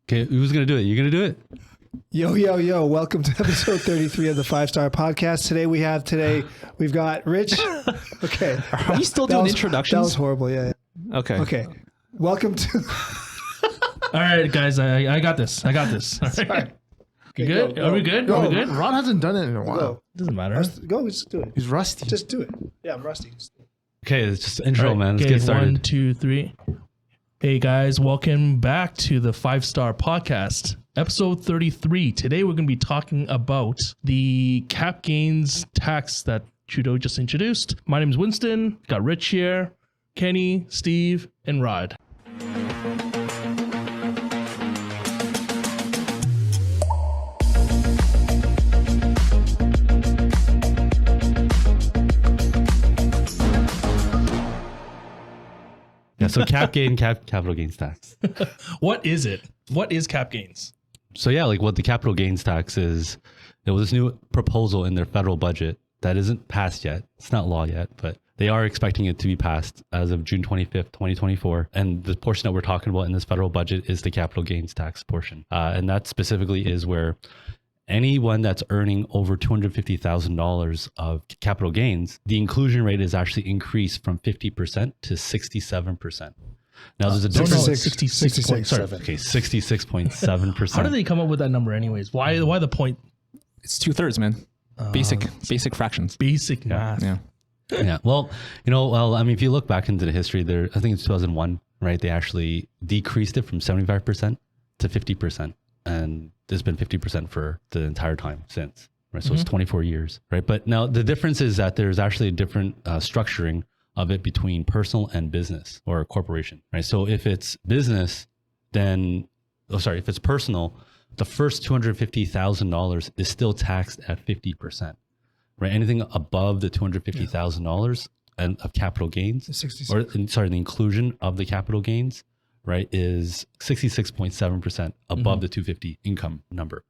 Okay, who's going to do it? You going to do it? Yo. Welcome to episode 33 of the 5-Star Podcast. We've got Rich. Okay. Are we still doing introductions? That was horrible. Yeah. Okay. Welcome to... All right, guys. I got this. All right. You good? Go. Are we good? Go. Are we good? Ron hasn't done it in a while. Go. Doesn't matter. Go. Just do it. He's rusty. Just do it. Yeah, I'm rusty. Okay, it's just intro, All right, man. Let's okay, get started. 1, 2, 3. Hey guys, welcome back to the 5-Star Podcast, episode 33. Today we're going to be talking about the cap gains tax that Trudeau just introduced. My name is Winston. Got Rich here, Kenny, Steve, and Rod. Yeah, so capital gains tax. What is it? What is cap gains? So yeah, like what the capital gains tax is, there was this new proposal in their federal budget that isn't passed yet. It's not law yet, but they are expecting it to be passed as of June 25th, 2024. And the portion that we're talking about in this federal budget is the capital gains tax portion. And that specifically is where anyone that's earning over $250,000 of capital gains, the inclusion rate is actually increased from 50% to 67%. Now there's a difference. 66. Sorry. Okay, 66.7%. How do they come up with that number anyways? Why the point? It's 2/3, man. Basic fractions. Basic math. Yeah. Yeah. Well, I mean, if you look back into the history there, I think it's 2001, right? They actually decreased it from 75% to 50%. And it's been 50% for the entire time since, right? So it's 24 years, right? But now the difference is that there's actually a different structuring of it between personal and business or corporation, right? So if it's business, if it's personal, the first $250,000 is still taxed at 50%, right? Anything above the $250,000 and of capital gains, the inclusion of the capital gains, right, is 66.7% above the 250 income number.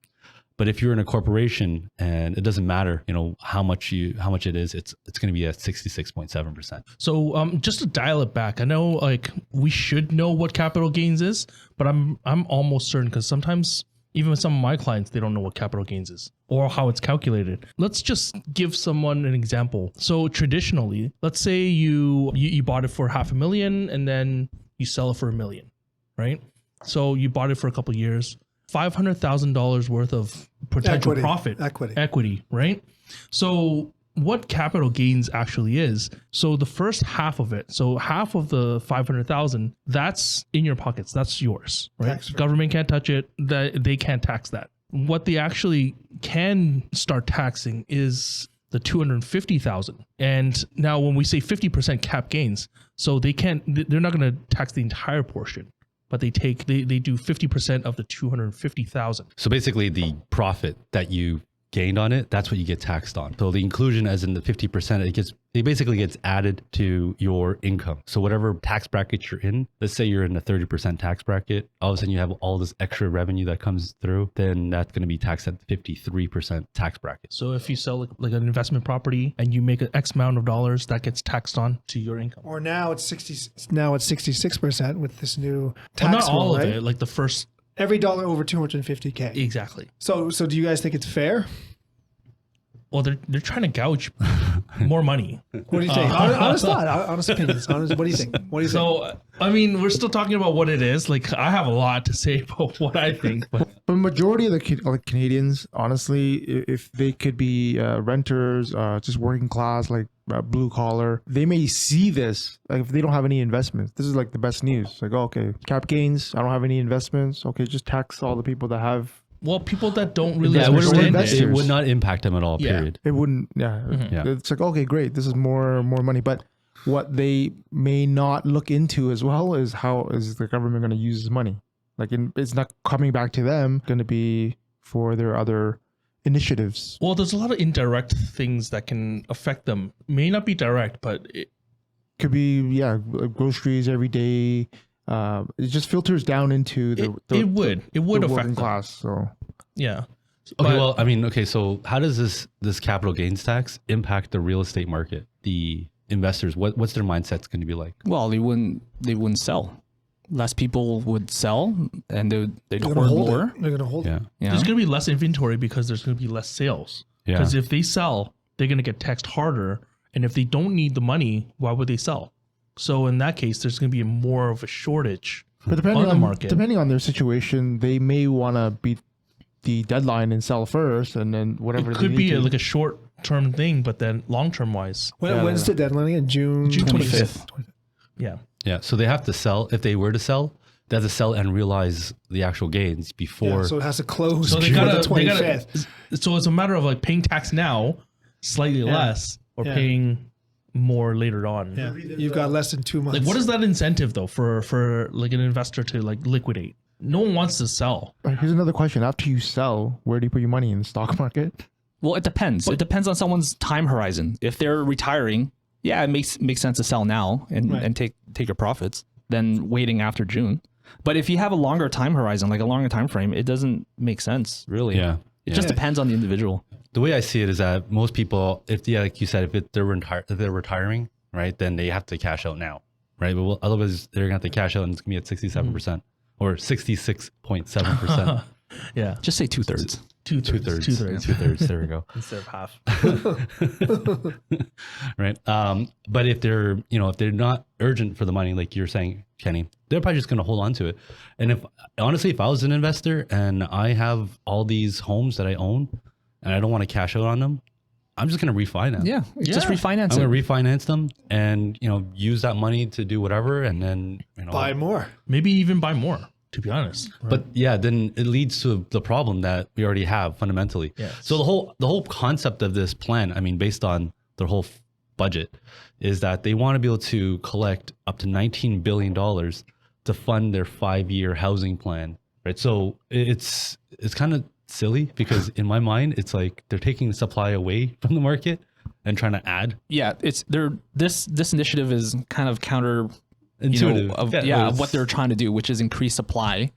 But if you're in a corporation and it doesn't matter, how much it is, it's going to be at 66.7%. So just to dial it back, I know like we should know what capital gains is, but I'm almost certain because sometimes even with some of my clients, they don't know what capital gains is or how it's calculated. Let's just give someone an example. So traditionally, let's say you bought it for $500,000 and then you sell it for $1 million, right? So you bought it for a couple of years, $500,000 worth of potential profit, equity, right? So what capital gains actually is? So the first half of it, so half of the 500,000, that's in your pockets. That's yours, right? Government can't touch it. They can't tax that. What they actually can start taxing is the 250,000. And now when we say 50% cap gains, so they're not going to tax the entire portion, but they do 50% of the 250,000. So basically the profit that you gained on it, that's what you get taxed on. So the inclusion as in the 50%, it basically gets added to your income. So whatever tax bracket you're in, let's say you're in a 30% tax bracket, all of a sudden you have all this extra revenue that comes through, then that's going to be taxed at the 53% tax bracket. So if you sell like an investment property and you make an X amount of dollars, that gets taxed on to your income. Or now it's 66% with this new tax. Well, not all rule, of right? it, like the first. Every dollar over 250K. Exactly. So do you guys think it's fair? Well, they're trying to gouge more money. What do you think? Honest thought, honest opinions. What do you think? So, I mean, we're still talking about what it is. Like, I have a lot to say about what I think. But majority of the Canadians, honestly, if they could be renters, just working class, like blue collar, they may see this. Like if they don't have any investments, this is like the best news. Like, okay, cap gains. I don't have any investments. Okay, just tax all the people that have. Well, people that don't really understand understand it would not impact them at all, period. It wouldn't, yeah. It's like, okay, great. This is more money. But what they may not look into as well is how is the government going to use this money? Like it's not coming back to them, going to be for their other initiatives. Well, there's a lot of indirect things that can affect them. May not be direct, but it could be, groceries every day. It just filters down into the it would affect working them. class. So yeah. Okay, so how does this capital gains tax impact the real estate market? The investors, what's their mindset's going to be like? Well, they wouldn't sell. less people would sell, and they'd They're gonna hoard hold more. it. They're gonna hold Yeah. it. You know? There's going to be less inventory because there's going to be less sales. Yeah. Because if they sell, they're going to get taxed harder. And if they don't need the money, why would they sell? So in that case, there's going to be more of a shortage. But depending On the market. depending on their situation, they may want to beat the deadline and sell first, and then whatever. It they could need be to. like a short-term thing, but then long-term wise, When's the deadline again? June 25th. yeah. Yeah. So they have to sell. If they were to sell, they have to sell and realize the actual gains before. Yeah, so it has to close So they before gotta, the they 25th. gotta. So it's a matter of like paying tax now, slightly less, or Yeah. paying more later on. Yeah, you've got less than 2 months. Like, what is that incentive though for like an investor to like liquidate? No one wants to sell. Here's another question: after you sell, where do you put your money in the stock market? Well, it depends. It depends on someone's time horizon. If they're retiring, yeah, it makes sense to sell now and take your profits than waiting after June. But if you have a longer time horizon, like a longer time frame, it doesn't make sense, really. Yeah. It just depends on the individual. The way I see it is that most people, like you said, if they're retiring, right, then they have to cash out now, right? But otherwise, they're gonna have to cash out, and it's gonna be at 67% or 66.7%. Yeah, Just say 2/3. Two-thirds. There we go. instead of half. Right. But if they're not urgent for the money, like you're saying, Kenny, they're probably just going to hold on to it. And if I was an investor and I have all these homes that I own and I don't want to cash out on them, I'm just going to refinance. Yeah, just Yeah. refinance I'm it. going to refinance them and, use that money to do whatever. And then, buy more? Maybe even buy more. To be honest, right? but yeah, then it leads to the problem that we already have fundamentally. Yes. So the whole concept of this plan, I mean, based on their whole budget, is that they want to be able to collect up to $19 billion to fund their 5-year housing plan, right? So it's kind of silly because in my mind, it's like they're taking the supply away from the market and trying to add. Yeah, this initiative is kind of counter Intuitive. of what they're trying to do, which is increase supply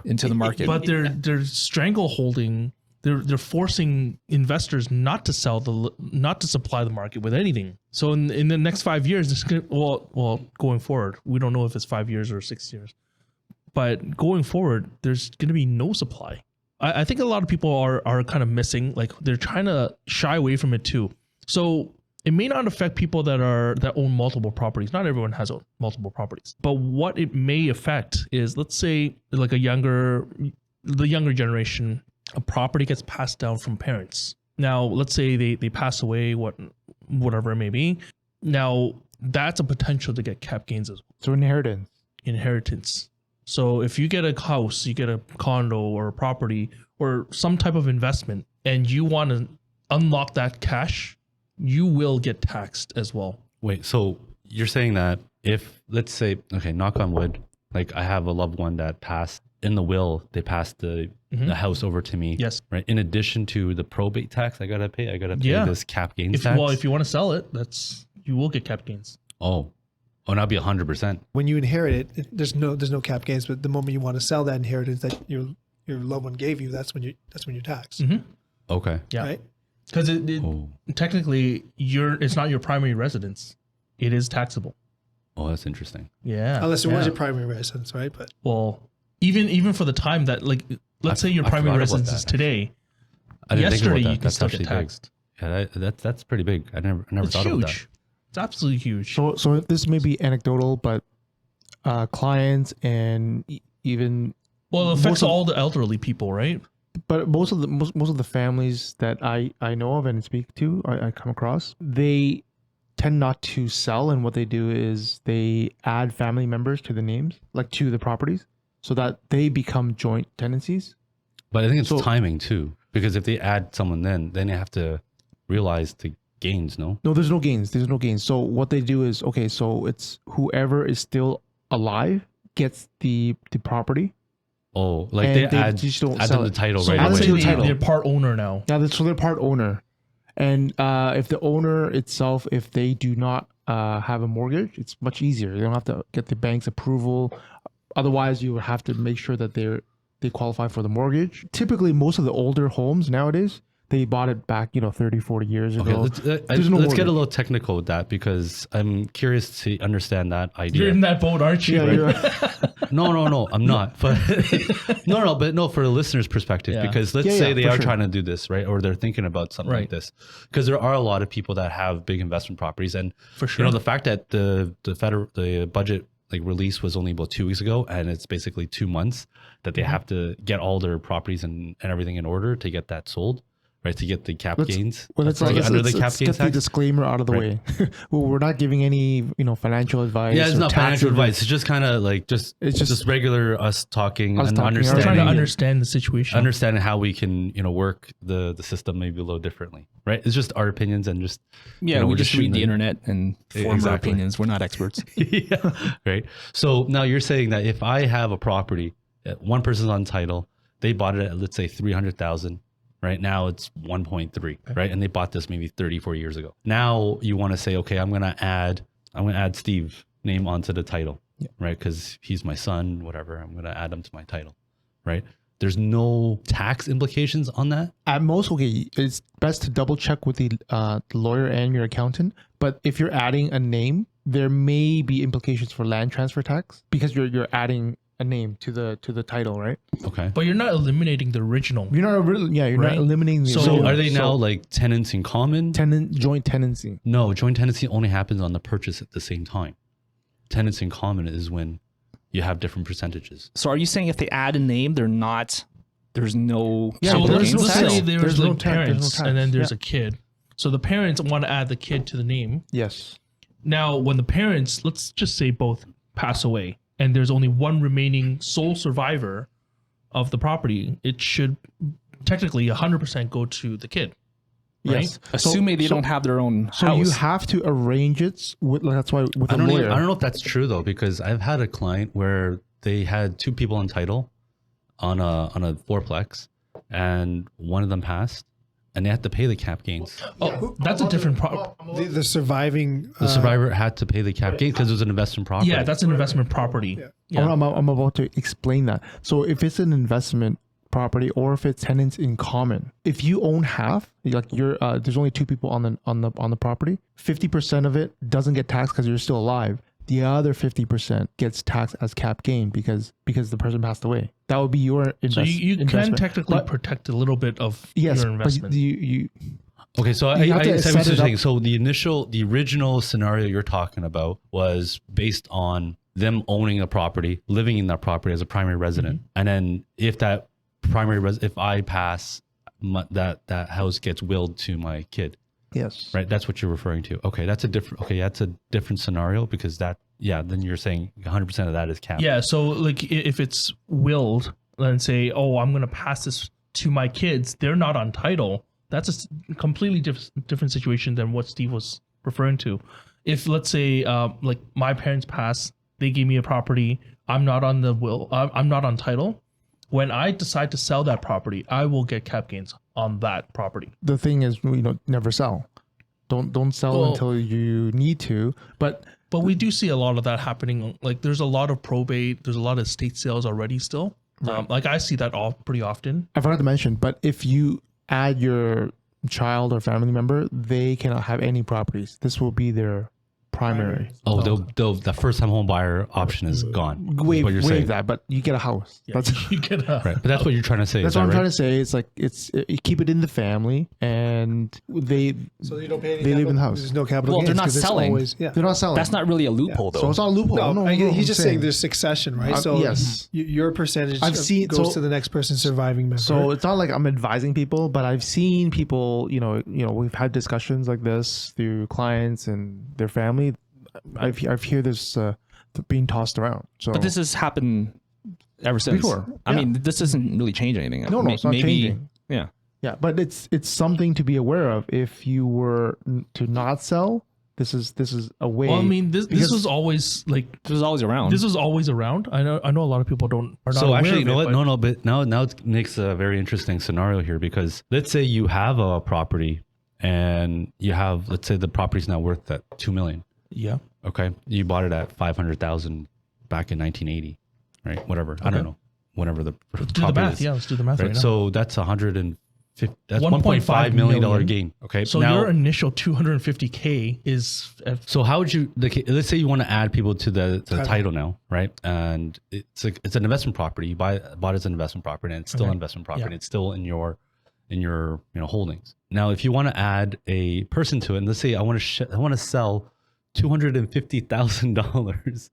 into the market. but they're strangleholding. They're forcing investors not to supply the market with anything. So in the next 5 years, it's gonna, well, going forward, we don't know if it's 5 years or 6 years, but going forward, there's going to be no supply. I think a lot of people are kind of missing, like they're trying to shy away from it too. So it may not affect people that own multiple properties. Not everyone has multiple properties. But what it may affect is, let's say, like the younger generation, a property gets passed down from parents. Now, let's say they pass away, whatever it may be. Now, that's a potential to get cap gains as well. So Inheritance. So if you get a house, you get a condo or a property or some type of investment, and you want to unlock that cash, you will get taxed as well. Wait, so you're saying that if, let's say, okay, knock on wood, like I have a loved one that passed in the will, they passed the house over to me. Yes. Right. In addition to the probate tax I gotta pay Yeah. this cap gains tax. If you want to sell it, you will get cap gains. Oh, that'd be 100%. When you inherit it, there's no cap gains. But the moment you want to sell that inheritance that your loved one gave you, that's when you're taxed. Okay. Yeah. Right. Because Oh. technically it's not your primary residence. It is taxable. Oh, that's interesting. Yeah. Unless it was yeah. your primary residence, right? But Well, even for the time that, like, let's say your I primary forgot about residence that, is today. I didn't Yesterday, think about that. you can That's still get actually taxed. big. Yeah, that's pretty big. I never It's thought huge. about that. It's absolutely huge. So this may be anecdotal, but clients and even Well, it affects most of- all the elderly people, right? but most of the families that I know of and speak to, I come across, they tend not to sell, and what they do is they add family members to the names, like to the properties, so that they become joint tenancies. But I think it's So- timing too, because if they add someone, then they have to realize the gains. No. No, there's no gains. There's no gains. So what they do is, okay, so it's whoever is still alive gets the property. Oh, like And they they add just don't them sell the it. title So right add let's them away. to say the title. they're part owner now. Yeah, so they're part owner. And if the owner itself, if they do not have a mortgage, it's much easier. They don't have to get the bank's approval. Otherwise, you would have to make sure that they qualify for the mortgage. Typically, most of the older homes nowadays, they bought it back, 30, 40 years Okay, ago. let's There's no get a mortgage. little technical with that because I'm curious to understand that You're idea. in that boat, aren't you? Yeah, Right? No, I'm not. But no, for the listener's perspective, Yeah. because let's Yeah, say yeah, they for are sure. trying to do this, right? Or they're thinking about something like Right. this. Because there are a lot of people that have big investment properties. And For sure. the fact that the budget like release was only about 2 weeks ago, and it's basically 2 months that they have to get all their properties and everything in order to get that sold, right? To get the cap gains. Well, let's, to get under the cap let's gains get the tax. disclaimer out of the way. Well, we're not giving any, financial advice. Yeah, it's or not tax financial advice. It's just kind of like It's it's just- just regular us talking Us and talking. I was I'm trying to understanding understand the situation. understanding how we can work the system maybe a little differently, right? It's just our opinions and just Yeah, we're we just read shooting the internet and form our Exactly. opinions. We're not experts. yeah, right. So now you're saying that if I have a property, one person's on title, they bought it at let's say 300,000. Right now it's 1.3, right? And they bought this maybe 34 years ago. Now you want to say, okay, I'm gonna add Steve name onto the title, right? Because he's my son, whatever. I'm gonna add him to my title, right? There's no tax implications on that. At most, okay, it's best to double check with the lawyer and your accountant. But if you're adding a name, there may be implications for land transfer tax because you're adding a name to the title, right? Okay. But you're not eliminating the original. You're not you're Right. not eliminating the So So original. are they now like tenants in common? joint tenancy? No, joint tenancy only happens on the purchase at the same time. Tenants in common is when you have different percentages. So are you saying if they add a name, there's no Yeah, So capital there's gains no let's tax? say sale. there's There's no like tax, there's no parents tax. and then there's Yeah. a kid. So the parents want to add the kid to the name. Yes. Now, when the parents, let's just say both pass away, and there's only one remaining sole survivor of the property, it should technically 100% go to the kid. Right? Yes. Assuming they don't have their own So house. you have to arrange it with. That's why with I a don't lawyer. know if that's true though, because I've had a client where they had two people on title on a fourplex, and one of them passed, and they had to pay the cap gains. Oh, that's a different The surviving. The survivor had to pay the cap gains because it was an investment property. Yeah, that's an investment property. Yeah. I'm about to explain that. So if it's an investment property or if it's tenants in common, if you own half, like you're there's only two people on the property, 50% of it doesn't get taxed because you're still alive. The other 50% gets taxed as cap gain because the person passed away. That would be your So you can investment. technically But- protect a little bit of yes, your but investment. you Okay, so I You have to see set what you're it up. saying. So the original scenario you're talking about was based on them owning a property, living in that property as a primary resident, and then if that if I pass, that house gets willed to my kid, yes. right? That's what you're referring to. Okay, that's a different scenario because then you're saying 100% of that is capped. Yeah, so like if it's willed and say, oh, I'm going to pass this to my kids, they're not on title. That's a completely different situation than what Steve was referring to. If let's say like my parents pass, they gave me a property, I'm not on the will, I'm not on title. When I decide to sell that property, I will get cap gains on that property. The thing is, never sell. Don't sell Well- until you need to. But But we do see a lot of that happening. Like there's a lot of probate, there's a lot of estate sales already still. Like I see that all pretty often. I forgot to mention, but if you add your child or family member, they cannot have any properties. This will be their primary. Oh, the first time home buyer option is gone. is Waive what you're saying. that, but you get a house. That's You get a, Right, but that's what you're trying to say. that's is what I'm that trying right? to say. It's like you keep it in the family, and So you don't pay any They live capital- in the house. There's no capital Well, they're gains not 'cause it's selling. always- yeah. they're not selling. That's not really a loophole, though. So it's not a loophole. No, No, he's just saying that. there's succession, right? Uh, So yes. your percentage I've seen- goes so- to the next person surviving member. So it's not like I'm advising people, but I've seen people, we've had discussions like this through clients and their family. I've heard this being tossed around. So, But this has happened ever since. Before, I yeah. mean, this doesn't really change anything. No, it's not changing. Yeah. Yeah, but it's something to be aware of. If you were to not sell, this is a way. well, I mean, this because- was always like This was always around. this was always around. I know a lot of people are not So aware actually, of you know it, what? but- No, but now it makes a very interesting scenario here because let's say you have a property and you have, let's say the property's now worth at 2 million. Yeah. Okay, you bought it at 500,000 back in 1980, right? Whatever. I don't know. Whatever the Let's do the property math. is. Yeah, let's do the math right, Right. now. So that's That's $1.5 $1.5 million million. gain. Okay. So now, your initial 250K is so how would you? Let's say you want to add people to the title now, right? And it's an investment property. You bought it as an investment property, and it's still an investment property. Yeah. It's still in your holdings. Now, if you want to add a person to it, and let's say I want to sell $250,000,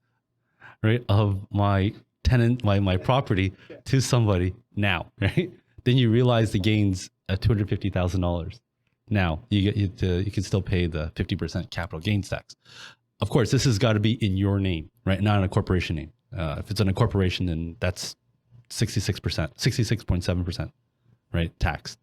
right, of my tenant, my property to somebody now, right? Then you realize the gains at $250,000. Now you can still pay the 50% capital gains tax. Of course, this has got to be in your name, right? Not in a corporation name. If it's in a corporation, then that's 66.7%, right? Taxed.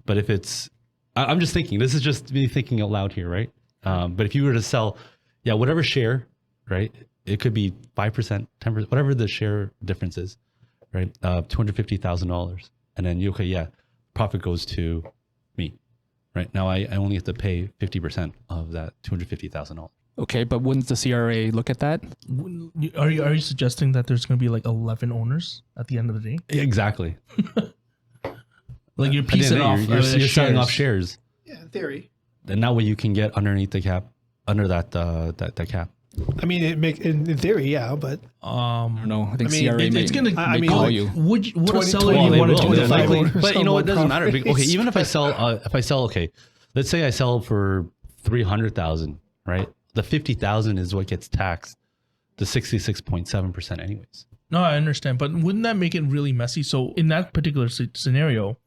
But if it's, I'm just thinking, this is just me thinking out loud here, right? But if you were to sell, whatever share, right? It could be 5%, 10%, whatever the share difference is, right? $250,000. And then profit goes to me, right? Now I only have to pay 50% of that $250,000. Okay, but wouldn't the CRA look at that? Are you suggesting that there's going to be like 11 owners at the end of the day? Exactly. Like you're piecing off. You're selling off shares. Yeah, in theory. And that way you can get underneath the cap, under that cap. I mean, in theory, yeah, but I don't know. I think I mean, CRA it's gonna. may mean, call like, you. Would a 20 seller Well, you they want to will, do yeah. that? Like, Like, But you know what? It doesn't matter. properties. Okay, even if I sell, okay, let's say I sell for 300,000, right? The 50,000 is what gets taxed, the 66.7% anyways. No, I understand, but wouldn't that make it really messy? So in that particular scenario,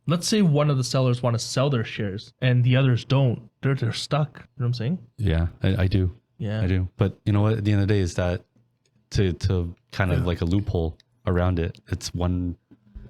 let's say one of the sellers want to sell their shares and the others don't. They're stuck. You know what I'm saying? Yeah, I do. Yeah. I do. But you know what? At the end of the day, is that to kind of like a loophole around it. It's one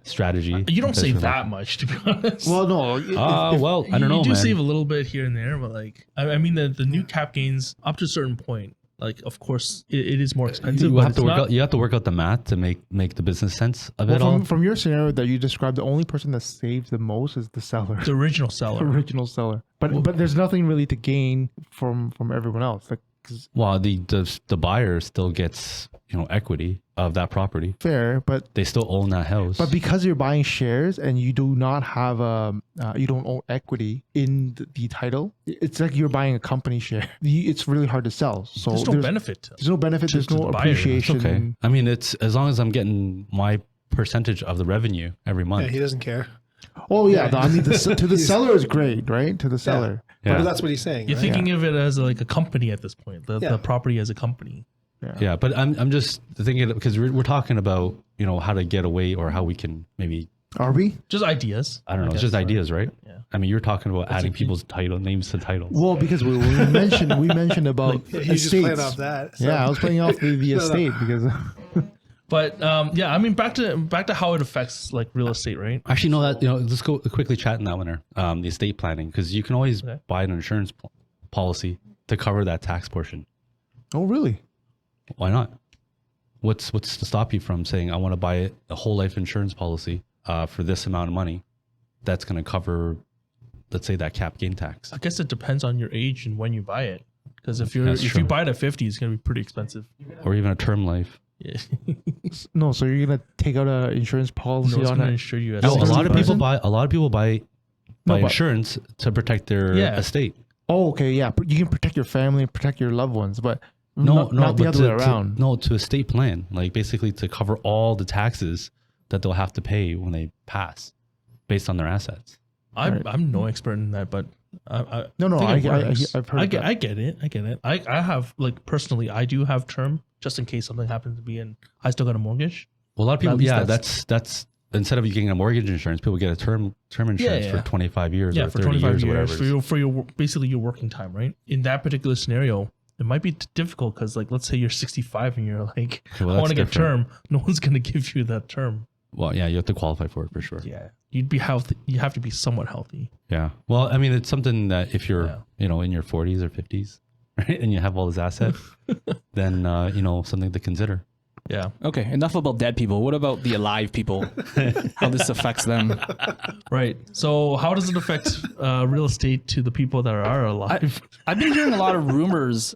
strategy. You don't that's save really- that much, to be honest. Well, no. Well, I don't know, You do man. save a little bit here and there, but like, I mean, the new cap gains up to a certain point. Like, of course, it is more expensive. You but have to it's work not- out. You have to work out the math to make the business sense of it all. from your scenario that you described, the only person that saves the most is the seller, the original the seller. original seller. But there's nothing really to gain from everyone else. Like, 'cause Well, the buyer still gets equity of that property. fair, but They still own that house. because you're buying shares and you do not have you don't own equity in the title, it's like you're buying a company share. It's really hard to sell. So There's no benefit. There's no benefit. There's to no the buyer. It's appreciation. okay. I mean, it's as long as I'm getting my percentage of the revenue every month. yeah, he doesn't care. Oh yeah, I mean, to the seller is great, right? To the seller. Yeah. But that's what he's saying. You're right? thinking of it as like a company at this point. Yeah. The property as a company. Yeah, but I'm just thinking because we're talking about how to get away or how we can maybe Are we? Just ideas. I don't know. It's guess, just right? ideas, right? Yeah. I mean, you're talking about adding a key. people's names to titles. Well, because we mentioned about Yeah, he's just estates. playing off that. So. Yeah, I was playing off the No, no. estate because But yeah, I mean, back to how it affects like real estate, right? Actually, no. Let's go quickly chat in that one. The estate planning, because you can always Okay. buy an insurance policy to cover that tax portion. oh really? Why not? What's to stop you from saying I want to buy a whole life insurance policy for this amount of money that's going to cover, let's say, that cap gain tax? I guess it depends on your age and when you buy it. Because if That's you true. buy it at 50, it's gonna be pretty expensive. Or even a term life. Yeah. No, so you're gonna take out an insurance policy No, it's on gonna it? insure you. At No, a lot of 60,000. people buy No, but- insurance to protect their Yeah. estate. Oh, okay, yeah. You can protect your family and protect your loved ones, but Not the but other way around. to estate plan, like basically to cover all the taxes that they'll have to pay when they pass, based on their assets. I'm no expert in that, but I No, think it I works. I've heard I of get, that. I get it. I get it. I have like personally, I do have term just in case something happens to be in. I still got a mortgage. Well, a lot of people, least yeah, that's- that's instead of you getting a mortgage insurance, people get a term insurance yeah. for 25 years Yeah, or for 30 25 years, or years whatever. it is. for your basically your working time, right? In that particular scenario, it might be difficult because like let's say you're 65 and you're like, Okay, well, I want to that's get different. term. No one's gonna give you that term. Well, yeah, you have to qualify for it for sure. Yeah, you'd be healthy. You have to be somewhat healthy. Yeah. Well, I mean, it's something that if you're, Yeah. in your 40s or 50s, right, and you have all this asset, then, something to consider. Yeah. Okay, enough about dead people. What about the alive people? How this affects them? Right. So how does it affect real estate to the people that are alive? I've been hearing a lot of rumors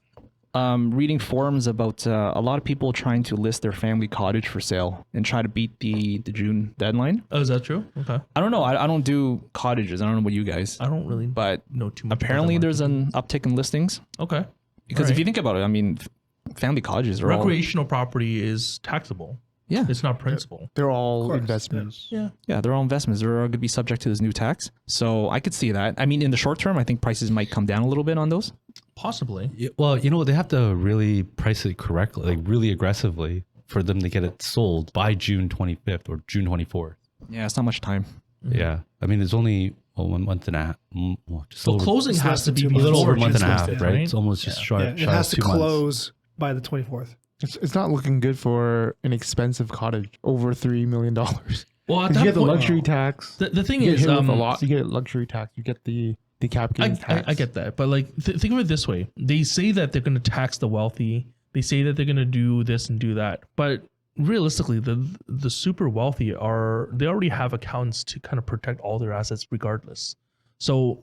reading forums about a lot of people trying to list their family cottage for sale and try to beat the June deadline. Oh, is that true? Okay. I don't know. I don't do cottages. I don't know about you guys, I don't really but know too much. apparently about that there's an uptick in listings market. Okay. because if Alright. you think about it, I mean, family cottages are all, Recreational property is taxable. yeah, It's not principal. They're all course, investments. Yeah. yeah, they're all investments. They're going to be subject to this new tax. So I could see that. I mean, in the short term, I think prices might come down a little bit on those. Possibly. Yeah, well, you know, they have to really price it correctly, like really aggressively, for them to get it sold by June 25th or June 24th. Yeah, it's not much time. Yeah, I mean, there's only 1 month and a half. Just Well, over, closing it's has less to than be 2 a months. little over a before month and a June half, 25th, right? It's almost just shy, Yeah, it shy has of to 2 months. close by the 24th. It's not looking good for an expensive cottage over $3 million. Well, at You that get the point, luxury tax. the thing You get is, hit with a lot. You get luxury tax. You get the cap gains tax. I get that, but like think of it this way: they say that they're going to tax the wealthy. They say that they're going to do this and do that, but realistically, the super wealthy they already have accounts to kind of protect all their assets regardless. So,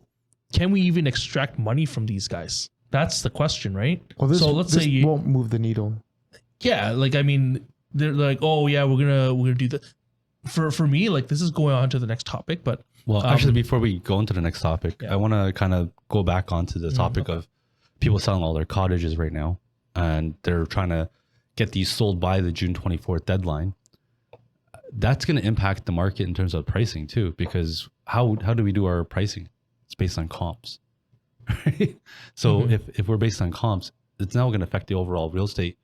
can we even extract money from these guys? That's the question, right? Well, this, so let's this say you, won't move the needle. yeah, like I mean, they're like, oh yeah, we're gonna do that. For me, like this is going on to the next topic, but Well, actually, before we go into the next topic, Yeah. I want to kind of go back onto the topic of people selling all their cottages right now, and they're trying to get these sold by the June 24th deadline. That's going to impact the market in terms of pricing too, because how do we do our pricing? It's based on comps, right? So if we're based on comps, it's now going to affect the overall real estate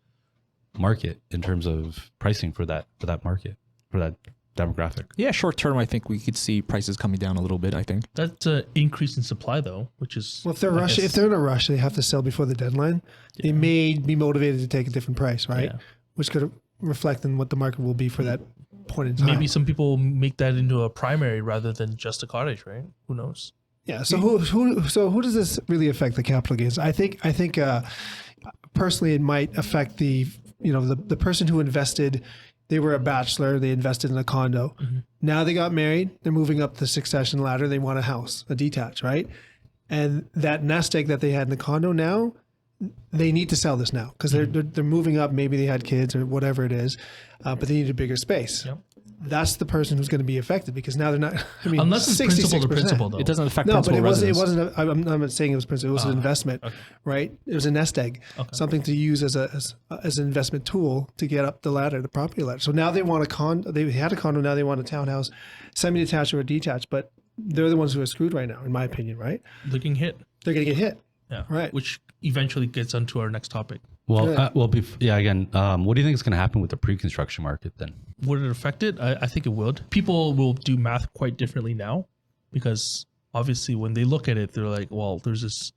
market in terms of pricing for that market, for that demographic. Yeah, short term, I think we could see prices coming down a little bit. I think. that's an increase in supply though, which is Well, if they're I rushing, guess- if they're in a rush, they have to sell before the deadline. They may be motivated to take a different price, right? Yeah. Which could reflect in what the market will be for that point in time. maybe some people make that into a primary rather than just a cottage, right? Who knows? Yeah. So who does this really affect the capital gains? I think personally it might affect the person who invested. They were a bachelor. They invested in a condo. Now they got married. They're moving up the succession ladder. They want a house, a detached, right? And that nest egg that they had in the condo now, they need to sell this now because they're moving up. Maybe they had kids or whatever it is, but they need a bigger space. Yep. That's the person who's going to be affected because now they're not. I mean, Unless it's principal to 66%. principal though. It doesn't affect No, but principal it wasn't. It residence. wasn't. I'm not saying it was principal. It was an investment, right? It was a nest egg, something to use as an investment tool to get up the ladder, the property ladder. So now they want a condo. They had a condo. Now they want a townhouse, semi-detached or detached. But they're the ones who are screwed right now, in my opinion. Right? They're getting hit. They're going to get hit. Yeah. Right. Which eventually gets onto our next topic. Well, Yeah. again, what do you think is going to happen with the pre-construction market then? Would it affect it? I think it would. People will do math quite differently now because obviously when they look at it, they're like, well, there's this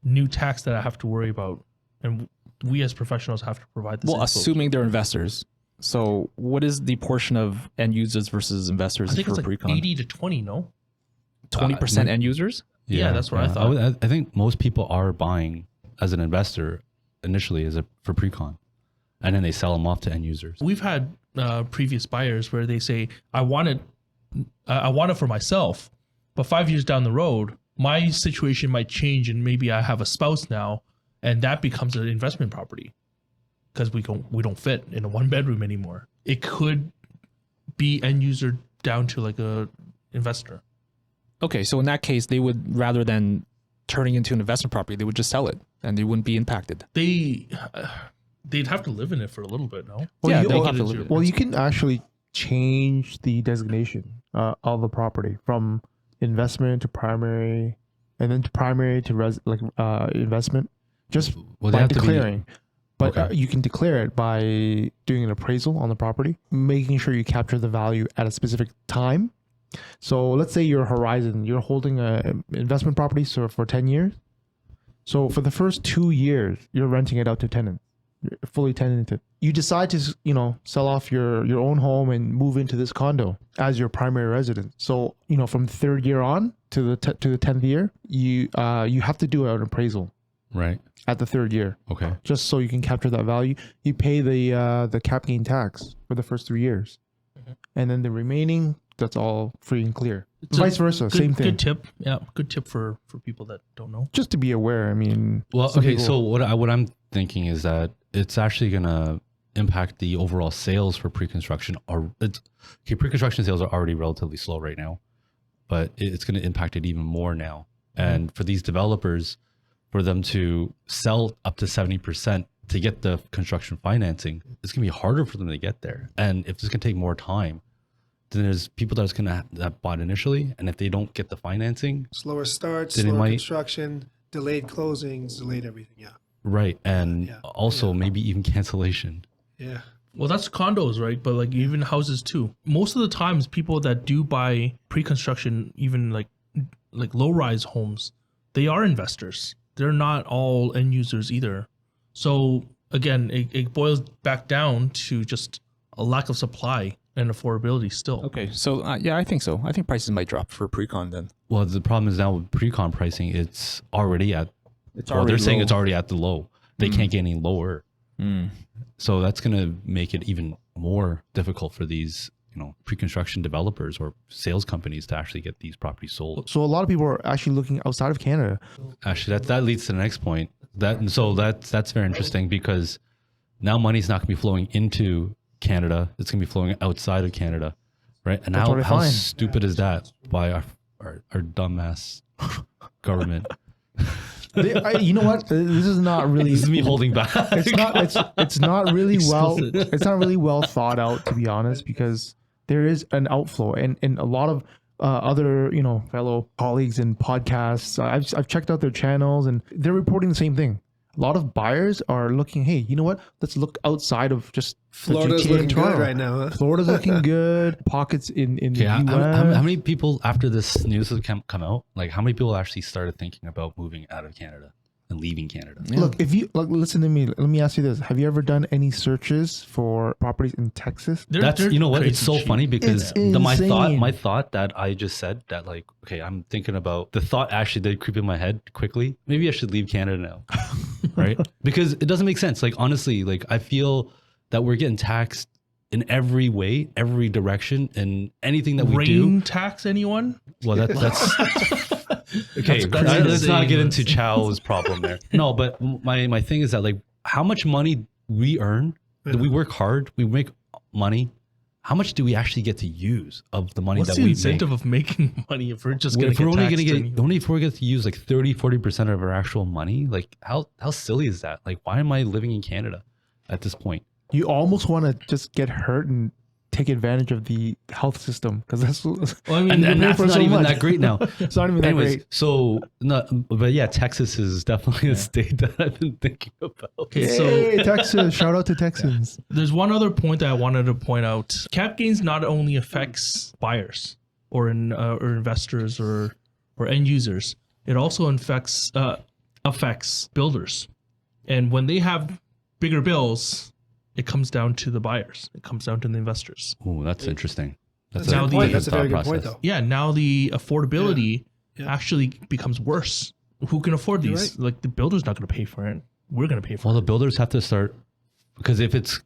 new tax that I have to worry about. And we as professionals have to provide this. Well, info. assuming they're investors. So, what is the portion of end users versus investors I think for it's like pre-con? 80 to 20, no? 20% end users? Yeah, that's what I thought. I think most people are buying as an investor initially for pre-con, and then they sell them off to end users. We've had previous buyers where they say, I want it for myself, but 5 years down the road, my situation might change and maybe I have a spouse now, and that becomes an investment property because we don't fit in a 1-bedroom anymore. It could be end user down to like a investor. Okay, so in that case, they would, rather than turning into an investment property, they would just sell it and they wouldn't be impacted. They'd have to live in it for a little bit, no? Well, Yeah, you, they'll well, have to live with it. well, you can actually change the designation of the property from investment to primary, and then to primary to investment, just Well, they by have to be- declaring. But Okay. you can declare it by doing an appraisal on the property, making sure you capture the value at a specific time. So let's say your horizon, you're holding a investment property for 10 years. So for the first 2 years, you're renting it out to tenants, fully tenanted. You decide to, sell off your own home and move into this condo as your primary residence. So, from the 3rd year on to the 10th year, you have to do an appraisal Right. at the 3rd year, Okay. just so you can capture that value. You pay the cap gain tax for the first 3 years, and then the remaining, that's all free and clear. It's Vice versa, good, same thing. Good tip. Yeah, good tip for people that don't know. Just to be aware. I mean, Well, some okay. people- So what I'm thinking is that it's actually gonna impact the overall sales for pre-construction. Pre-construction sales are already relatively slow right now, but it's going to impact it even more now. And for these developers, for them to sell up to 70% to get the construction financing, it's going to be harder for them to get there. And if it's going to take more time, then there's people that's going to have bought initially, and if they don't get the financing, Slower starts, Then it slower might- construction, delayed closings, delayed everything. Yeah. right, and Yeah. also maybe even cancellation. Yeah. Well, that's condos, right? But like even houses too. Most of the times, people that do buy pre-construction, even like low-rise homes, they are investors. They're not all end users either. So again, it boils back down to just a lack of supply and affordability still. Okay, so yeah, I think so. I think prices might drop for pre-con then. Well, the problem is now with pre-con pricing, it's already at. It's Well, they're saying low. it's already at the low. They can't get any lower. Mm. So that's going to make it even more difficult for these, pre-construction developers or sales companies to actually get these properties sold. so a lot of people are actually looking outside of Canada. Actually, that leads to the next point. That's very interesting because now money's not going to be flowing into Canada. It's going to be flowing outside of Canada, right? And That's what I how find. stupid is that by our dumbass government? You know what? This is not really. This is me holding back. It's not really well. It's not really well thought out, to be honest, because there is an outflow, and a lot of other fellow colleagues and podcasts. I've checked out their channels, and they're reporting the same thing. A lot of buyers are looking. Hey, you know what? Let's look outside of just the Florida's GTA looking and good Toronto. right now. Huh? Florida's looking good. Pockets in the Okay, US. how many people after this news has come out? Like, how many people actually started thinking about moving out of Canada and leaving Canada? Look, if you listen to me, let me ask you this: have you ever done any searches for properties in Texas? That's you know what? It's crazy so cheap. funny because It's my insane. thought that I just said that, like, okay, I'm thinking about the thought actually did creep in my head quickly. Maybe I should leave Canada now, right? Because it doesn't make sense. Like, honestly, like I feel that we're getting taxed in every way, every direction, and anything that we Rain do. tax anyone? Well, that's okay. That's Let's not get insane. into Chow's problem there. No, but my thing is that, like, how much money we earn, that we work hard, we make money. How much do we actually get to use of the money What's that the we incentive make? of making money if we're just going If to we're get only taxed? going to anyway? get, only if we get to use like 30-40% of our actual money, like how silly is that? Like, why am I living in Canada at this point? You almost want to just get hurt and take advantage of the health system because that's Well, I mean, And pay that's for not so even much. that great now. it's not even that Anyways, great. so no, but yeah, Texas is definitely a state that I've been thinking about. okay, so Hey, Texas! Shout out to Texans. there's one other point that I wanted to point out. Cap gains not only affects buyers or investors or end users, it also affects builders. And when they have bigger bills, it comes down to the buyers. It comes down to the investors. Oh, that's interesting. That's a Now good the- point. That's a very thought good point, process. though. Yeah, now the affordability Yeah. actually becomes worse. Who can afford You're these? Like the builder's not going to pay for it. We're going to pay for Well, it. the builders have to start because if it's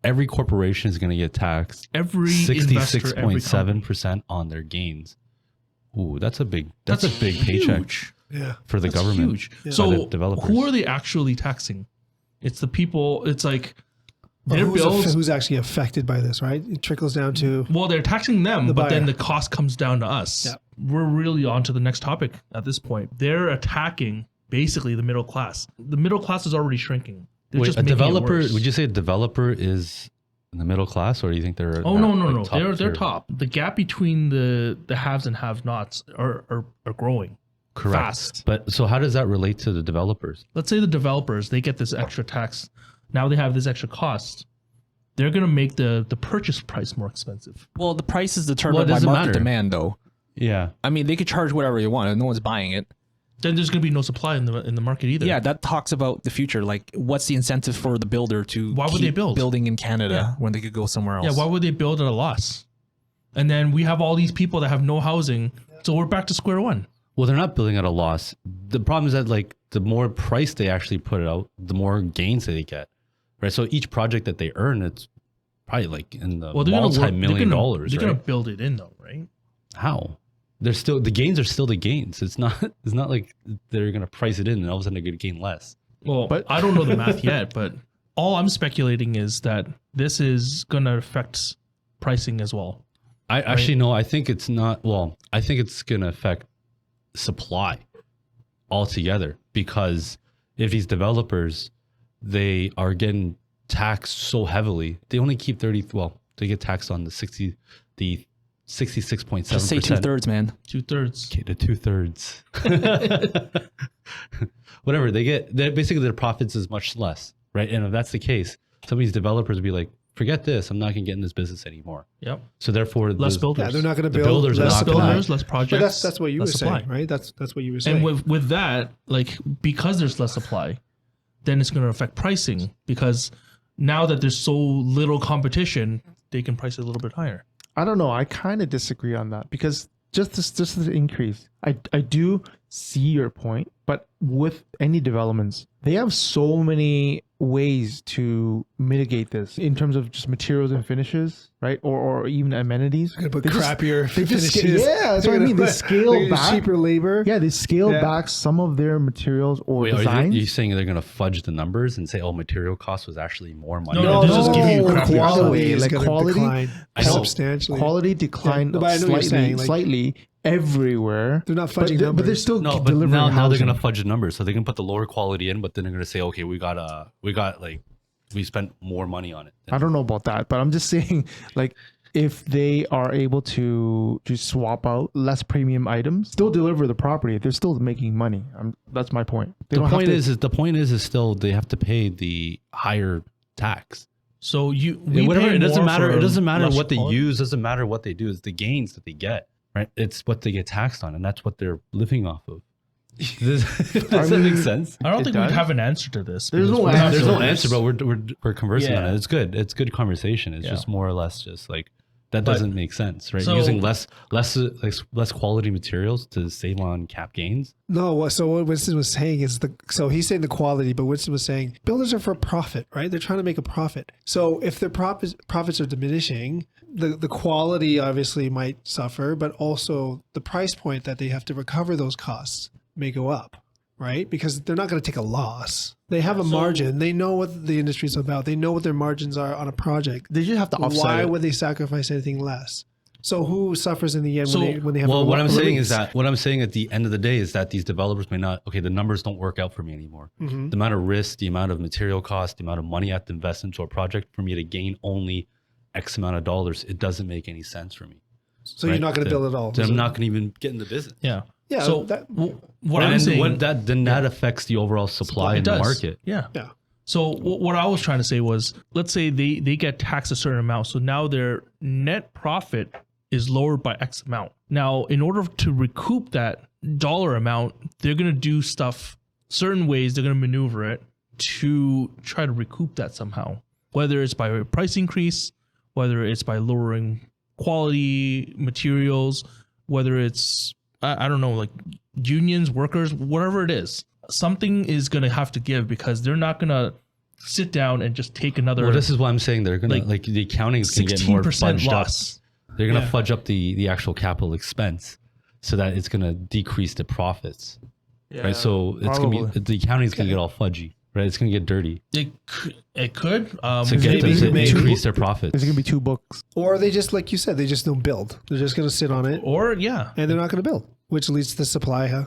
every corporation is going to get taxed Every investor, every company. 66.7% on their gains. Ooh, that's a big paycheck huge. Yeah. for the That's government. huge. by So the developers. who are they actually taxing? It's the people. It's like their Who's, bills. who's actually affected by this, right? It trickles down to Well, they're taxing them, The but then buyer. the cost comes down to us. Yeah. We're really on to the next topic at this point. They're attacking basically the middle class. The middle class is already shrinking. They're Wait, just a making it developer? worse. Would you say a developer is in the middle class, or do you think they're? Oh no, like, no. They're tier? top. The gap between the haves and have-nots are growing Correct. fast. But so how does that relate to the developers? Let's say the developers, they get this extra tax. Now they have this extra cost. They're going to make the purchase price more expensive. Well, the price is Well, determined it by doesn't market matter. demand, though. Yeah. I mean, they could charge whatever they want, and no one's buying it. Then there's going to be no supply in the market either. Yeah, that talks about the future. Like, what's the incentive for the builder to Why would they keep build? building in Canada when they could go somewhere else? Yeah, why would they build at a loss? And then we have all these people that have no housing. So we're back to square one. Well, they're not building at a loss. The problem is that, like, the more price they actually put it out, the more gains that they get, right? So each project that they earn, it's probably like in the Well, they're going to multi-million dollars, They're right? going to build it in though, right? How? they're still, the gains are still the gains. It's not like they're gonna price it in and all of a sudden they're gonna gain less. Well, But- I don't know the math yet, but all I'm speculating is that this is going to affect pricing as well. I actually no, I think it's not. Well, I think it's gonna affect supply altogether, because if these developers, they are getting taxed so heavily, they only keep 30. Well, they get taxed on the 66.7%. Just say 2/3, man. 2/3. Okay, the 2/3. Whatever they get, basically their profits is much less, right? And if that's the case, some of these developers will be like, forget this, I'm not gonna get in this business anymore. Yep. So therefore, Less the- builders. Yeah, they're not going to The build. builders are less not gonna- supply. builders, less projects. But that's what you were less supply. saying, right? That's what you were saying. And with that, like, because there's less supply, then it's going to affect pricing, because now that there's so little competition, they can price it a little bit higher. I don't know. I kind of disagree on that, because just this increase, I do see your point, but with any developments, they have so many ways to mitigate this in terms of just materials and finishes, right? Or even amenities. Gonna put They just- crappier they just finishes. yeah, that's what I They're mean. They gonna scale they're gonna back. cheaper labor. Yeah, they scale Yeah. back some of their materials or Wait, are designs. you saying they're going to fudge the numbers and say, oh, material cost was actually more money? No, they're just giving you crap quality, is like gonna quality, decline I know. substantially. quality decline Yeah, but I know what you're slightly, saying, like- slightly everywhere. They're not but fudging they're, but they're numbers. still No, but delivering now they're housing. going to fudge the numbers. So they can put the lower quality in, but then they're going to say, okay, we spent more money on it. I don't know about that, but I'm just saying, like, if they are able to just swap out less premium items, still deliver the property, they're still making money. That's my point. They The don't have point to- is still they have to pay the higher tax. So we Whatever, pay it doesn't more matter. for It doesn't matter less what they quality. use. Doesn't matter what they do. It's the gains that they get, right? It's what they get taxed on, and that's what they're living off of. Does that make sense? I don't It think does. we'd have an answer to this. There's because no we're not answer. There's no builders. answer, but we're conversing on Yeah. it. It's good. It's good conversation. It's Yeah. just more or less just like that But- doesn't make sense, right? so- Using less quality materials to save on cap gains. No, so what Winston was saying is so he's saying the quality, but Winston was saying builders are for profit, right? They're trying to make a profit. So if their profits are diminishing, the quality obviously might suffer, but also the price point that they have to recover those costs may go up, right? Because they're not going to take a loss. They have a margin. They know what the industry is about. They know what their margins are on a project. they just have to offset Why it. would they sacrifice anything less? So who suffers in the end So, when they have Well, a what I'm saying release? is that what I'm saying at the end of the day is that these developers may not. Okay, the numbers don't work out for me anymore. Mhm. The amount of risk, the amount of material cost, the amount of money I have to invest into a project for me to gain only X amount of dollars, it doesn't make any sense for me. So you're right? not going to build at all. Then I'm not going to even get in the business. Yeah. Yeah, So that- what And I'm saying, that affects the overall supply in it the does. market. Yeah. Yeah. So what I was trying to say was, let's say they get taxed a certain amount, so now their net profit is lowered by X amount. Now, in order to recoup that dollar amount, they're going to do stuff certain ways. They're going to maneuver it to try to recoup that somehow, whether it's by a price increase, whether it's by lowering quality materials, whether it's I don't know, like unions, workers, whatever it is. Something is going to have to give, because they're not going to sit down and just take another Well, this is why I'm saying they're gonna like the accounting is gonna get more 16% fudged loss. up. They're gonna Yeah. fudge up the actual capital expense so that it's gonna decrease the profits. Right. So it's gonna probably. be the accounting is gonna get all fudgy. Right. It's gonna get dirty It could. to get them to maybe. increase their profits. There's gonna be 2 books. Or they just, like you said, they just don't build. They're just going to sit on it, Or yeah. and they're not going to build, which leads to the supply Or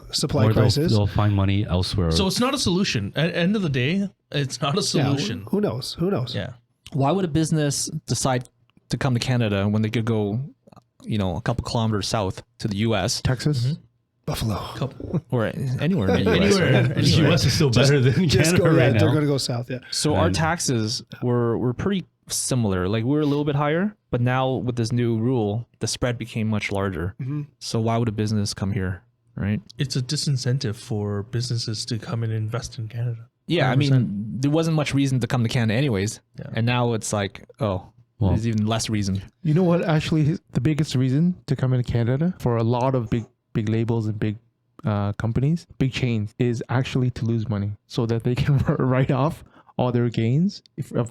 crisis. they'll find money elsewhere. So it's not a solution. At the end of the day, it's not a Yeah, solution. who knows? Who knows? Yeah. Why would a business decide to come to Canada when they could go, a couple kilometers south to the U.S. Texas. Buffalo. or anywhere in the U.S.? Anywhere. the U.S. is still better than Just Canada go, yeah, right they're now. going to go south. Yeah. So our And- taxes were pretty similar. Like we were a little bit higher, but now with this new rule, the spread became much larger. Mhm. So why would a business come here, right? It's a disincentive for businesses to come and invest in Canada. Yeah, I 100%. mean, there wasn't much reason to come to Canada anyways, Yeah. and now it's like, Well- there's even less reason. You know what? Actually, the biggest reason to come into Canada for a lot of big labels and big companies, big chains, is actually to lose money so that they can write off all their gains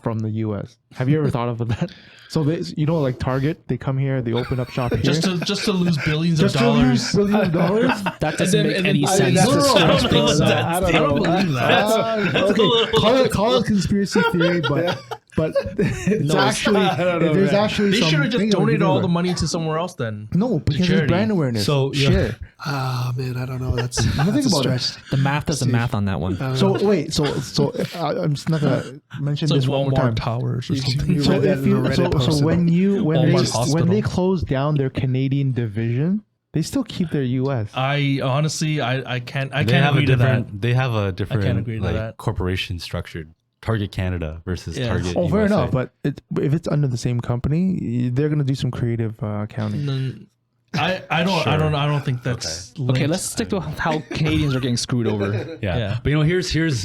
from the U.S. Have you ever thought of that? So they, like Target, they come here, they open up shop here. just to lose billions Just of to dollars. lose billions of dollars. That doesn't make any I sense. mean, that's a stretch, bro. No, I don't I don't know. believe that. Okay, call it conspiracy theory, but it's actually I don't know, there's man. actually They some should have just thing that we donated can all do the about money to somewhere else then. it. No, because there's charity. brand awareness. So, yeah. share. Ah, man, I don't know. That's think a about it. stretch. The math does the math on that one. So wait, so I'm just not gonna mention It's like this one more time. Walmart towers or You- something. you So read that if in a you Reddit post so when Walmart hospital. they close down their Canadian division, they still keep their U.S. I honestly, I can't they can't have a agree to that. different. They have a different agree to like that. corporation structured. Target Canada versus Yeah. Target. Oh, fair USA. enough. But if it's under the same company, they're gonna do some creative accounting. Mm, I don't think that's Okay, linked. let's stick to how Canadians are getting screwed over. Yeah. Yeah. But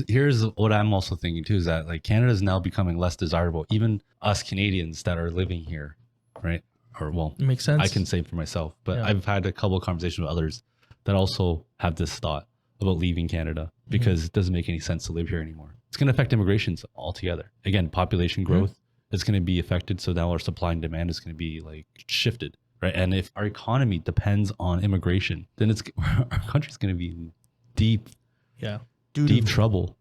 here's what I'm also thinking too is that like Canada is now becoming less desirable. Even us Canadians that are living here, right? Or well, It makes sense. I can say for myself, but Yeah. I've had a couple of conversations with others that also have this thought about leaving Canada because it doesn't make any sense to live here anymore. It's going to affect immigrations altogether. Again, population growth is going to be affected. So now our supply and demand is going to be like shifted, right? And if our economy depends on immigration, then our country's going to be in deep trouble.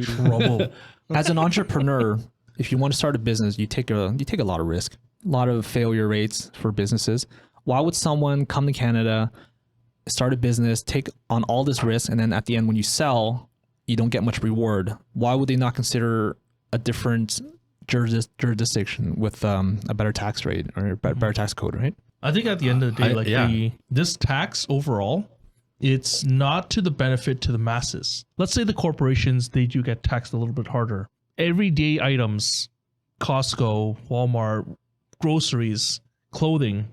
trouble. As an entrepreneur, if you want to start a business, you take a lot of risk, a lot of failure rates for businesses. Why would someone come to Canada, start a business, take on all this risk, and then at the end when you sell, you don't get much reward? Why would they not consider a different jurisdiction with a better tax rate or a better tax code, right? I think at the end of the day, this tax overall, it's not to the benefit to the masses. Let's say the corporations, they do get taxed a little bit harder. Everyday items, Costco, Walmart, groceries, clothing,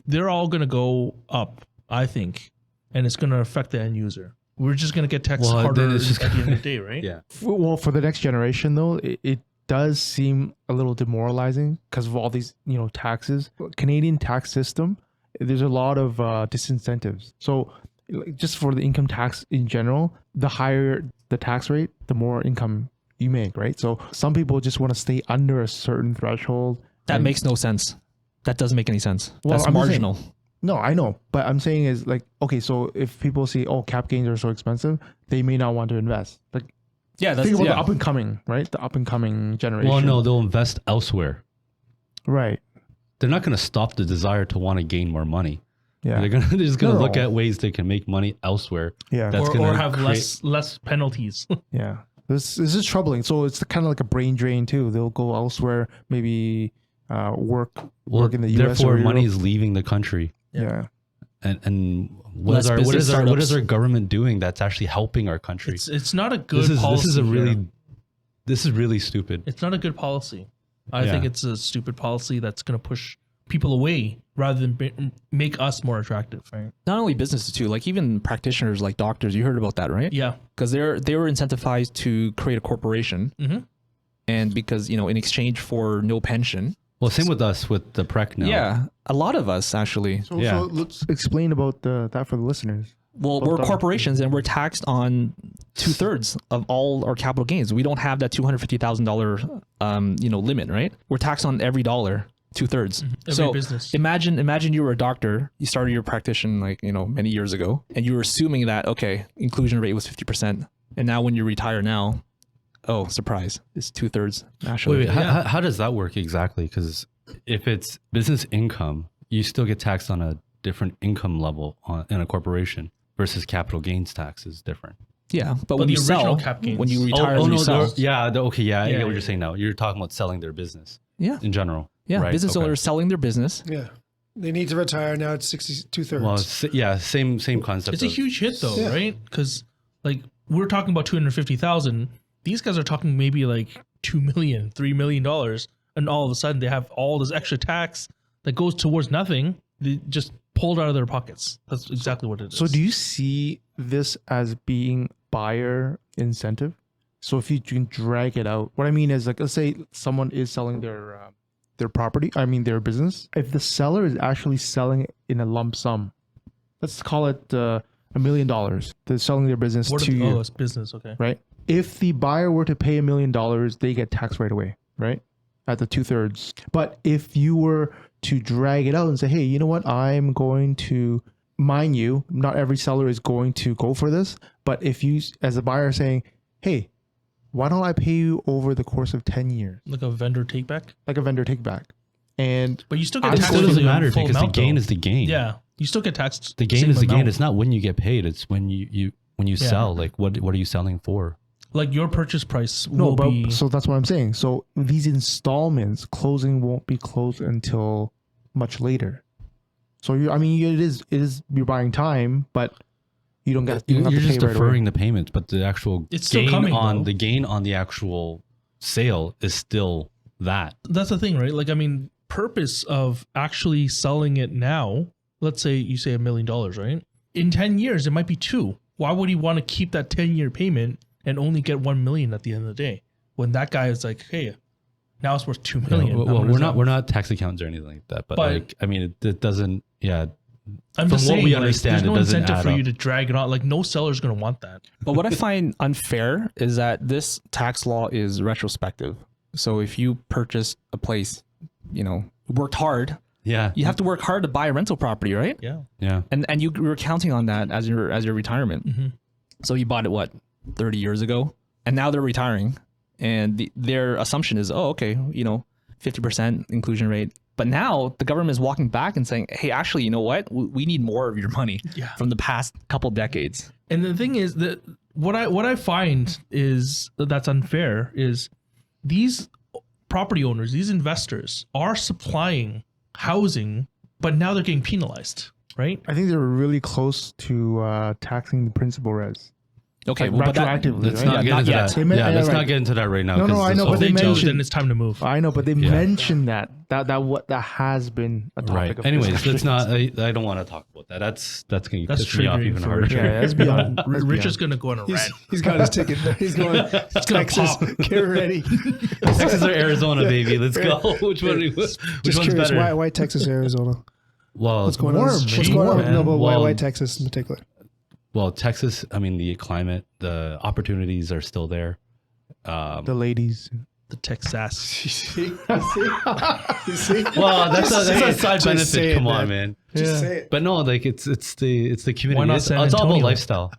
they're all going to go up, I think, and it's going to affect the end user. We're just going to get taxed Well, harder then it's just at the end of the day, right? Yeah. Well, for the next generation though, it does seem a little demoralizing because of all these taxes. Canadian tax system, there's a lot of disincentives. So like, just for the income tax in general, the higher the tax rate, the more income you make, right? So some people just want to stay under a certain threshold. That and- makes no sense. That doesn't make any sense. Well, That's I'm just saying- marginal. No, I know, but I'm saying is like, okay, so if people see, oh, cap gains are so expensive, they may not want to invest. Like, Yeah, that's think about the up and coming, right? The up and coming generation. Well, no, they'll invest elsewhere. Right. They're not going to stop the desire to want to gain more money. Yeah. They're just going to No. look at ways they can make money elsewhere. Yeah. That's Or gonna have create- less penalties. Yeah. This is troubling. So it's kind of like a brain drain too. They'll go elsewhere, maybe work in the US. Therefore, or money Europe. is leaving the country. Yeah. And Less what business is startups. our government doing that's actually helping our country? It's not a good This is policy. this is really stupid. It's not a good policy. I Yeah. think it's a stupid policy that's going to push people away rather than make us more attractive, right? Not only businesses too, like even practitioners like doctors. You heard about that, right? Yeah. Because they were incentivized to create a corporation, Mhm. and because in exchange for no pension. Well, same with us with the PREC now. Yeah, a lot of us actually. So, Yeah. so let's explain about that for the listeners. Well, we're corporations and we're taxed on 2/3 of all our capital gains. We don't have that $250,000 limit, right? We're taxed on every dollar, 2/3. Every So business. imagine you were a doctor, you started your practitioner many years ago, and you were assuming that inclusion rate was 50%, and now when you retire now, oh surprise, it's 2/3 national. Wait, how does that work exactly? Because if it's business income, you still get taxed on a different income level in a corporation versus capital gains tax is different. Yeah, but But when the you original sell, cap gains. when you retire, and you sell, I get what Yeah, you're yeah. saying now. You're talking about selling their business yeah, in general. yeah, Right, business okay. owners selling their business. Yeah. They need to retire now. It's 2/3. Well, same concept. It's a of- huge hit though, Yeah. right? Because like we're talking about 250,000. These guys are talking maybe like $2 million, $3 million, and all of a sudden they have all this extra tax that goes towards nothing. They just pulled out of their pockets. That's exactly what it is. So do you see this as being buyer incentive? So if you can drag it out, what I mean is like, let's say someone is selling their property, their business. If the seller is actually selling it in a lump sum, let's call it $1 million. They're selling their business What to are you, it's business, okay. right? if the buyer were to pay $1 million, they get taxed right away, right? At the 2/3. But if you were to drag it out and say, hey, you know what? I'm going to, mind you, not every seller is going to go for this. But if you, as a buyer, saying, hey, why don't I pay you over the course of 10 years? Like a vendor take back. Like a vendor take back. And But you still I get It taxed. still for doesn't the matter full because the amount, gain though. is the gain. Yeah, you still get taxed. The gain same is the gain. amount. It's not when you get paid. It's when you sell. Like what are you selling for? Like your purchase price no, will but be. so that's what I'm saying. So these installments, closing won't be closed until much later. So it is you're buying time, but you don't get you don't You're have to just pay right away. deferring the payments, but the actual It's still gain coming, on though. the gain on the actual sale is still that. That's the thing, right? Like, I mean, purpose of actually selling it now, let's say you say $1 million, right? In 10 years, it might be 2. Why would he want to keep that 10-year payment and only get 1 million at the end of the day? When that guy is like, hey, now it's worth 2 million. Well, I'm gonna sell. we're not tax accountants or anything like that, but like I mean it doesn't I'm from just what saying, we like, understand, there's no it doesn't incentive add for up. you to drag it on. Like, no seller's going to want that. But what I find unfair is that this tax law is retrospective. So if you purchase a place, worked hard, Yeah. you have to work hard to buy a rental property, right? Yeah. Yeah. And you were counting on that as your retirement. Mhm. So you bought it 30 years ago, and now they're retiring, and their assumption is, oh, okay, 50% inclusion rate. But now the government is walking back and saying, hey, actually, you know what? We need more of your money Yeah. from the past couple decades. And the thing is that what I find is that's unfair is these property owners, these investors are supplying housing, but now they're getting penalized, right? I think they're really close to taxing the principal res. Okay, Like but that, retroactively, Let's right? not Yeah, get not into yet. that. They meant- Yeah, yeah, let's right. not get into that right now. No, 'cause I this know, whole- but they They do, mentioned- then it's time to move. I know, but they Yeah. mentioned that has been a topic right. of Anyways, discussion. let's not. I don't want to talk about that. That's going to That's piss me off triggering even for harder. Richard. Yeah, that's beyond. that's Richard's beyond. going to go on a rant. He's got his ticket. He's going gonna Texas. pop. Get ready. Texas or Arizona, baby. Let's go. Which one? Which Just one's curious, better? why Texas, Arizona? Well, What's going warm, on? man. What's going on? Warm, No, but why Well, Texas in particular? Well, Texas. I mean, the climate, the opportunities are still there. The ladies. The Texas. You see? Well, that's Just say a it. side Just say benefit. it, Come on, man. man. Just say it. But no, like it's the community. Why not it's San it's all about Antonio? lifestyle.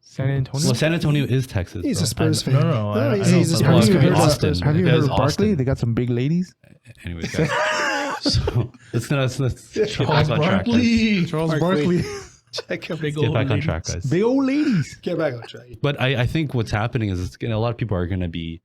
San Antonio. Well, San Antonio is Texas. He's bro. a Spurs fan. No, I he's don't a know. have Spurs you fan. heard of Austin. Spurs fan. Have you It heard is of Barkley? Austin. They got some big ladies. Anyways, guys. So let's get back Charles on track. guys. Barkley. Charles Barkley. Barkley. Check him. Big Get old back on ladies. track, guys. Big old ladies. Get back on track. But I think what's happening is a lot of people are going to be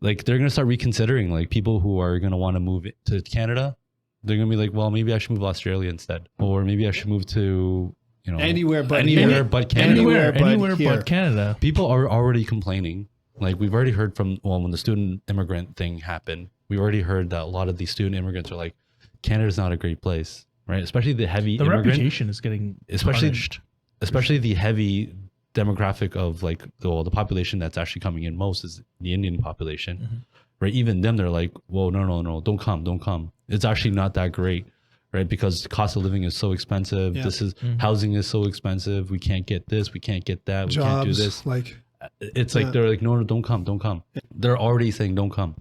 like, they're going to start reconsidering, like people who are going to want to move to Canada. They're going to be like, well, maybe I should move to Australia instead. Or maybe I should move to, Anywhere but but Canada. Anywhere here. but Canada. People are already complaining. Like we've already heard from, when the student immigrant thing happened, we already heard that a lot of these student immigrants are like, Canada's not a great place, right? Especially the heavy The immigrant, reputation is getting especially punished. especially the heavy demographic of like the population that's actually coming in most is the Indian population, Mm-hmm. right? Even them, they're like, whoa, no, don't come. It's actually not that great, right? Because the cost of living is so expensive. Yeah. This is Mm-hmm. housing is so expensive. We can't get this. We can't get that. We can't do Jobs. this. Like, It's like Yeah. they're like, no, don't come. They're already saying don't come.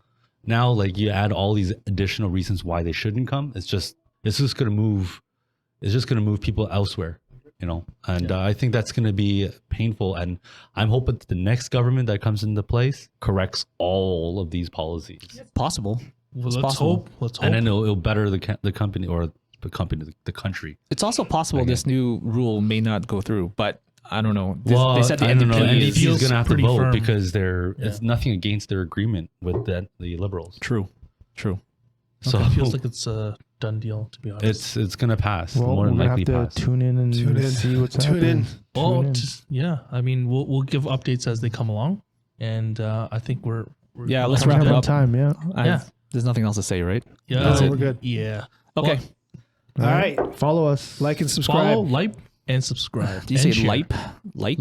Now, like you add all these additional reasons why they shouldn't come. It's just gonna move. It's just gonna move people elsewhere, And I think that's gonna be painful. And I'm hoping that the next government that comes into place corrects all of these policies, Possible. Well, It's let's possible. hope. Let's hope. and then it'll better the company or the country. It's also possible this new rule may not go through, but I don't know. Well, They said the I don't know. NDP NDP is is feels going to have to pretty vote firm. because it's nothing against their agreement with the Liberals. true. So it feels like it's a done deal, to be honest. it's going to pass. Well, More we're than gonna likely have pass. to tune in and Tune in. see what's Tune happening. in. Well, Tune in. yeah. I mean, we'll give updates as they come along, and I think we're Yeah, let's Coming wrap it on up. time, yeah. Yeah. There's nothing else to say, right? Yeah, That's it. We're good. Yeah. Okay. all right. Follow us. Like and subscribe. Follow, like, and subscribe. Do you and say share. like? Like.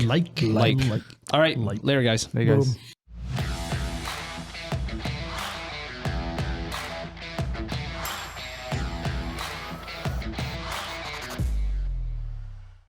All right. Like. Later, guys. Hey guys. Boom.